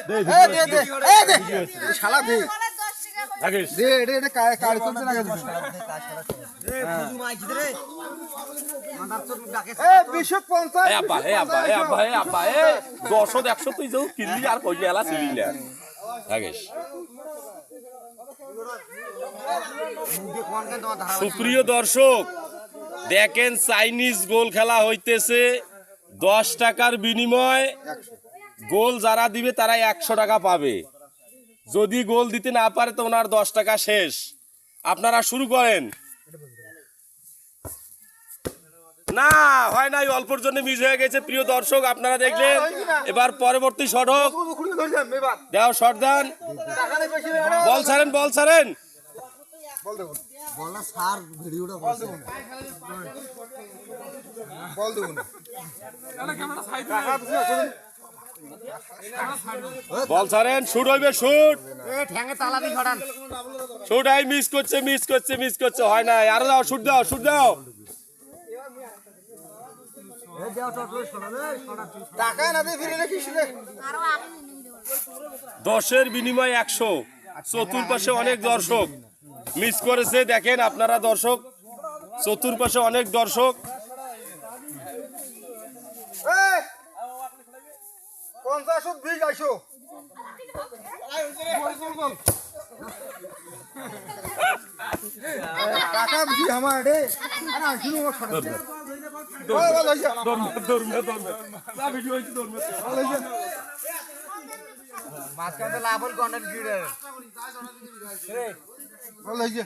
দে শালা দে রাকেশ দে এটা কাজ চলছে না কাজ এ বুঝু মাইছি রে মাদার চোদ ডাকে এ 250 এ আব্বা এ 100 100 তুই যাও কিনলি আর কইলে এলা ছিলি না রাকেশ সুপ্রিয় দর্শক দেখেন চাইনিজ গোল খেলা হইতেছে 10 টাকার বিনিময়ে গোল যারা দিবে তারা 100 টাকা পাবে যদি গোল দিতে না পারে তো ওনার 10 টাকা শেষ আপনারা শুরু করেন না হয় নাই অল্পর জন্য মিস হয়ে গেছে প্রিয় দর্শক আপনারা দেখলেন এবার পরবর্তী সড়ক দাও শট দেন বল ছাড়েন বল না স্যার ভিডিওটা বল দেব না বল ছাড়েন শুট হইবে শুট এ ঠ্যাঙে তালা দি ছড়ান শুট আই মিস করছে হয় না আরো দাও শুট দাও এ দাও তো শোনা রে টাকা না দে ফিরে রাখিস রে আরো আগে 10-এর বিনিময়ে 100 চতুর্পাশে অনেক দর্শক মিস করেছে দেখেন আপনারা দর্শক চতুর্পাশে অনেক দর্শক এই 50 20 আইছো বল টাকা দিছি আমার রে আরে শুনো ছড়া বল হইছে দৌড়মে না ভিডিও হইছে দৌড়মে বল হইছে মাঝখানে লাভল কন্টেন্ট ক্রিয়েটর বল হইছে